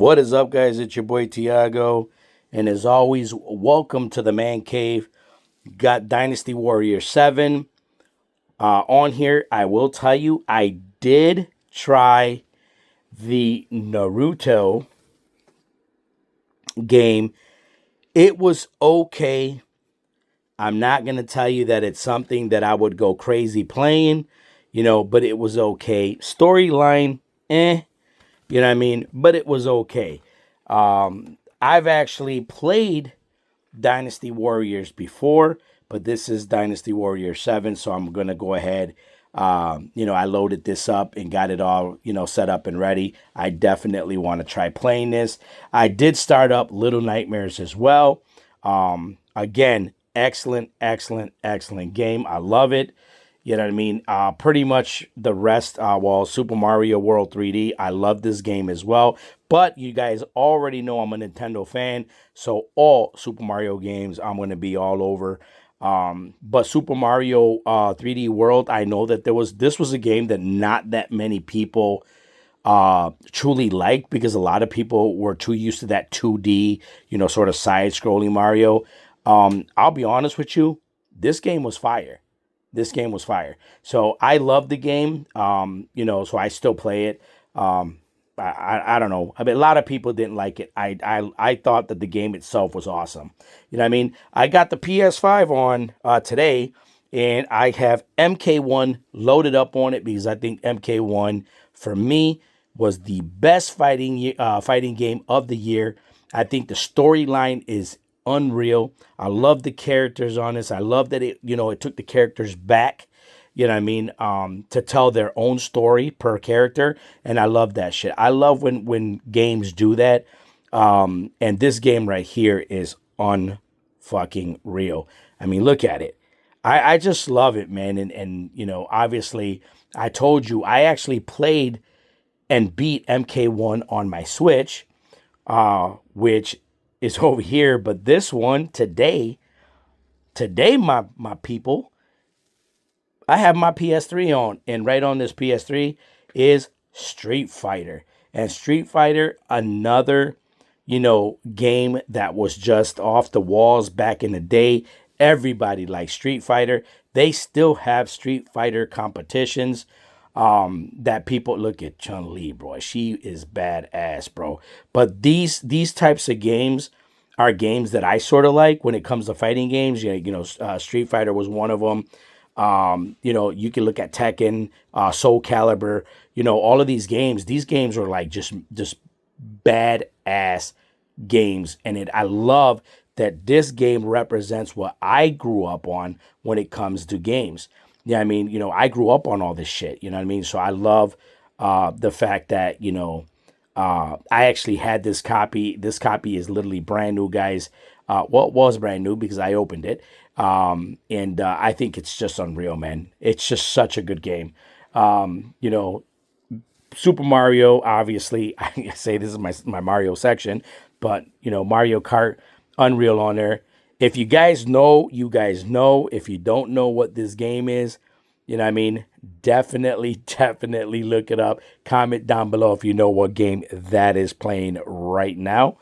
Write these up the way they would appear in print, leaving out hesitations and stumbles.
What is up, guys? It's your boy Tiago, and as always, welcome to the Man Cave. Got Dynasty Warrior 7 on here. I will tell you, I did try the Naruto game. It was okay. I'm not going to tell you that it's something that I would go crazy playing, but it was okay. Storyline, you know what I mean? But it was okay. I've actually played Dynasty Warriors before, but this is Dynasty Warrior 7, so I'm going to go ahead. I loaded this up and got it all, set up and ready. I definitely want to try playing this. I did start up Little Nightmares as well. Again, excellent, excellent, excellent game. I love it. You know what I mean? Pretty much the rest, Super Mario World 3D, I love this game as well. But you guys already know I'm a Nintendo fan, so all Super Mario games I'm going to be all over. But Super Mario 3D World, I know that this was a game that not that many people truly liked because a lot of people were too used to that 2D, sort of side-scrolling Mario. I'll be honest with you, this game was fire. This game was fire. So I love the game. So I still play it. I don't know. I mean, a lot of people didn't like it. I thought that the game itself was awesome. You know what I mean? I got the PS5 on today, and I have MK1 loaded up on it because I think MK1 for me was the best fighting game of the year. I think the storyline is unreal. I love the characters on this. I love that it took the characters back, you know what I mean, to tell their own story per character. And I love that shit. I love when games do that. And this game right here is unfucking real. I mean, look at it. I just love it, man. And obviously I told you I actually played and beat MK1 on my Switch, which is over here. But this one today, my people, I have my PS3 on, and right on this PS3 is Street Fighter. And Street Fighter, another, game that was just off the walls back in the day. Everybody likes Street Fighter. They still have Street Fighter competitions. That people look at Chun-Li, bro. She is badass, bro. But these types of games are games that I sort of like when it comes to fighting games. Street Fighter was one of them. You can look at Tekken, Soul Calibur, all of these games. These games are like just badass games. And I love that this game represents what I grew up on when it comes to games. Yeah, I mean, I grew up on all this shit, you know what I mean? So I love the fact that, I actually had this copy. This copy is literally brand new, guys. Well, it was brand new because I opened it. And I think it's just unreal, man. It's just such a good game. Super Mario, obviously, I say this is my Mario section, but, Mario Kart, unreal on there. If you guys know, you guys know. If you don't know what this game is, you know what I mean? Definitely, definitely look it up. Comment down below if you know what game that is playing right now.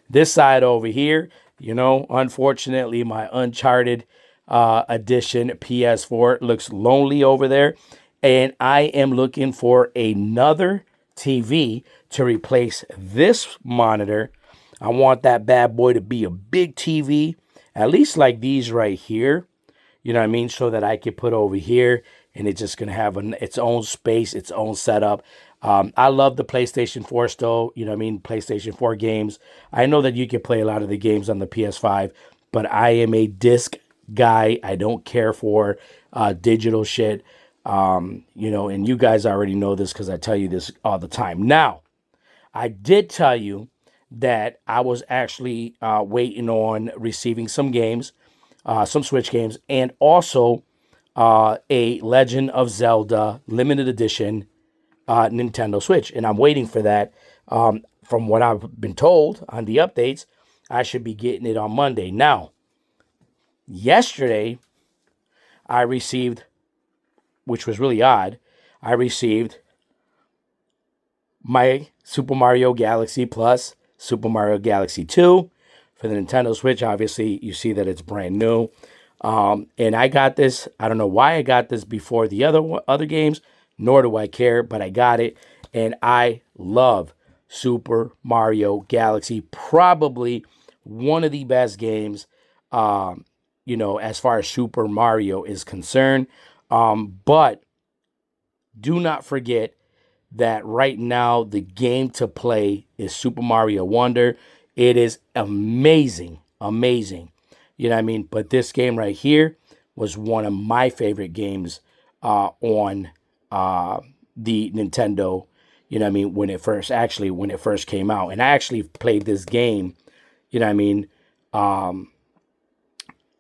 This side over here, unfortunately, my Uncharted edition PS4 looks lonely over there. And I am looking for another TV to replace this monitor. I want that bad boy to be a big TV, at least like these right here. You know what I mean? So that I could put over here and it's just going to have its own space, its own setup. I love the PlayStation 4 still, you know what I mean? PlayStation 4 games. I know that you can play a lot of the games on the PS5, but I am a disc guy. I don't care for digital shit. And you guys already know this because I tell you this all the time. Now, I did tell you that I was actually waiting on receiving some games, some Switch games, and also a Legend of Zelda limited edition Nintendo Switch. And I'm waiting for that. From what I've been told on the updates, I should be getting it on Monday. Now, yesterday, I received, which was really odd, I received my Super Mario Galaxy plus Super Mario Galaxy 2 for the Nintendo Switch. Obviously, you see that it's brand new. And I got this. I don't know why I got this before the other games, nor do I care, but I got it. And I love Super Mario Galaxy. Probably one of the best games, as far as Super Mario is concerned. But do not forget that right now the game to play is Super Mario Wonder. It is amazing, amazing. You know what I mean? But this game right here was one of my favorite games on the Nintendo. You know what I mean? When it first came out, and I actually played this game. You know what I mean?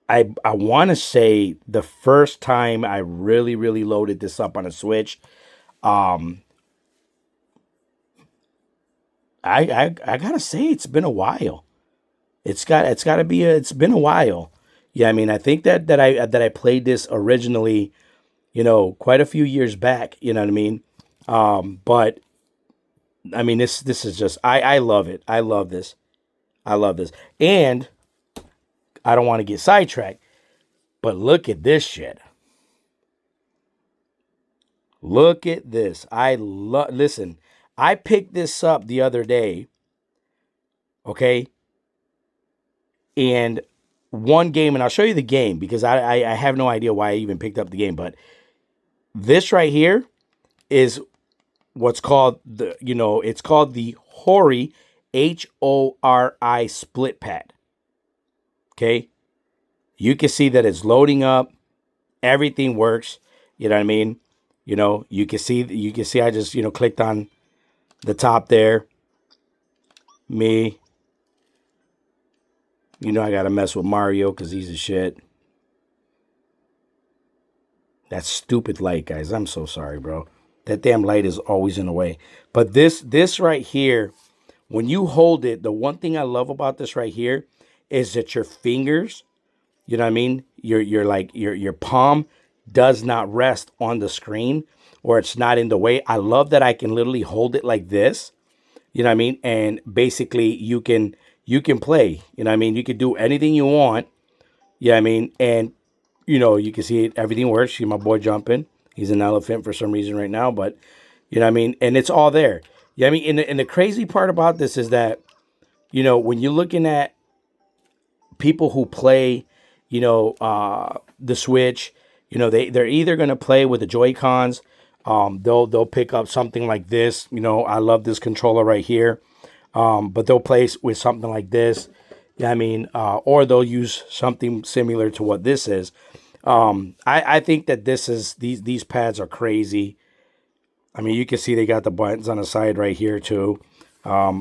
I want to say the first time I really loaded this up on a Switch. I gotta say it's been a while. It's been a while. Yeah, I mean I think that I played this originally, quite a few years back. You know what I mean? But I mean this is just I love it. I love this. I love this. And I don't want to get sidetracked, but look at this shit. Look at this. Listen. I picked this up the other day, okay? And one game, and I'll show you the game because I have no idea why I even picked up the game, but this right here is what's called it's called the Hori, Hori split pad. Okay? You can see that it's loading up. Everything works. You know what I mean? You can see I just, clicked on the top there. Me. I gotta mess with Mario because he's a shit. That stupid light, guys. I'm so sorry, bro. That damn light is always in the way. But this right here, when you hold it, the one thing I love about this right here is that your fingers, you know what I mean? Your palm does not rest on the screen, or it's not in the way. I love that I can literally hold it like this. You know what I mean? And basically you can play. You know what I mean? You can do anything you want. You know what I mean? And you can see it, everything works. See my boy jumping. He's an elephant for some reason right now, but you know what I mean? And it's all there. You know what I mean? And the crazy part about this is that, when you're looking at people who play, the Switch, they're either going to play with the Joy-Cons. They'll pick up something like this. I love this controller right here. But they'll play with something like this. Yeah, I mean, or they'll use something similar to what this is. I think that these pads are crazy. I mean, you can see they got the buttons on the side right here too.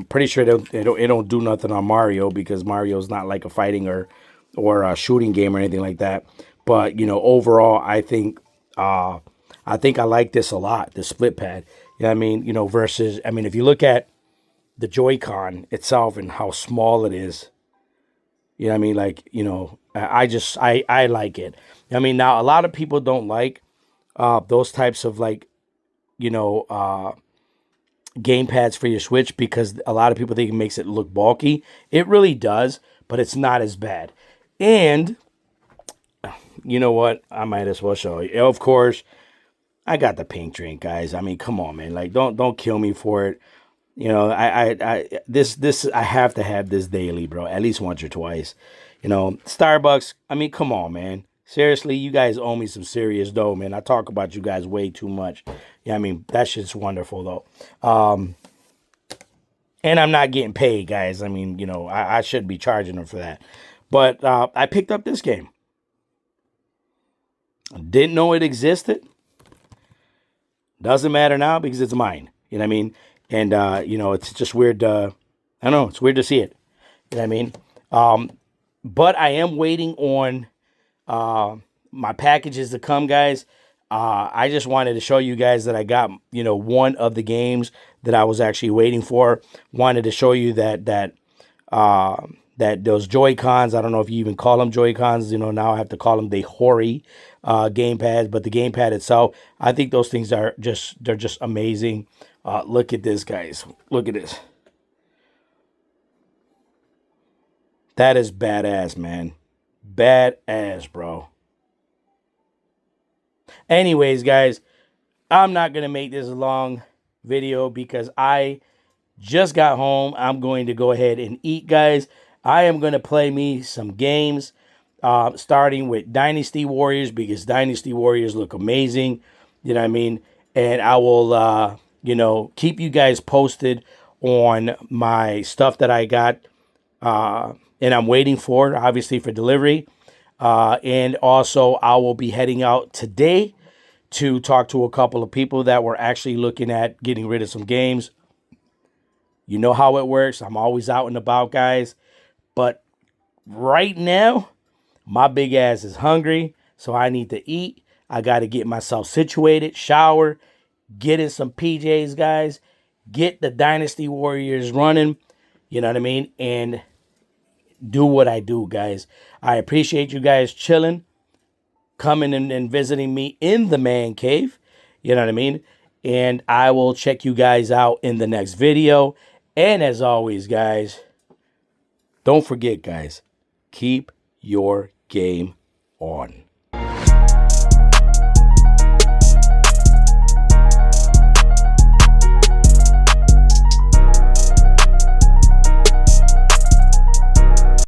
Pretty sure it don't do nothing on Mario because Mario's not like a fighting or a shooting game or anything like that. But overall, I think I like this a lot. The split pad. You know what I mean? Versus if you look at the Joy-Con itself and how small it is. You know what I mean? Like, I like it. I mean, now a lot of people don't like those types of like, game pads for your Switch because a lot of people think it makes it look bulky. It really does, but it's not as bad. And you know what? I might as well show you. Of course, I got the pink drink, guys. I mean, come on, man. Like, don't kill me for it. I have to have this daily, bro. At least once or twice. Starbucks. I mean, come on, man. Seriously, you guys owe me some serious dough, man. I talk about you guys way too much. Yeah, I mean, that shit's wonderful, though. And I'm not getting paid, guys. I mean, I should be charging them for that. But I picked up this game. Didn't know it existed. Doesn't matter now because it's mine. You know what I mean? And, it's just weird. I don't know. It's weird to see it. You know what I mean? But I am waiting on my packages to come, guys. I just wanted to show you guys that I got, one of the games that I was actually waiting for. Wanted to show you that those Joy-Cons, I don't know if you even call them Joy-Cons, now I have to call them the Hori gamepads, but the gamepad itself, I think those things are they're just amazing. Look at this, guys. Look at this. That is badass, man. Badass, bro. Anyways, guys, I'm not going to make this a long video because I just got home. I'm going to go ahead and eat, guys. I am going to play me some games, starting with Dynasty Warriors because Dynasty Warriors look amazing. You know what I mean? And I will, keep you guys posted on my stuff that I got, and I'm waiting for, obviously, for delivery. And also, I will be heading out today to talk to a couple of people that were actually looking at getting rid of some games. You know how it works. I'm always out and about, guys. But right now, my big ass is hungry, so I need to eat. I got to get myself situated, shower, get in some PJs, guys. Get the Dynasty Warriors running, you know what I mean? And do what I do, guys. I appreciate you guys chilling, coming and visiting me in the man cave. You know what I mean? And I will check you guys out in the next video. And as always, guys, don't forget, guys, keep your game on.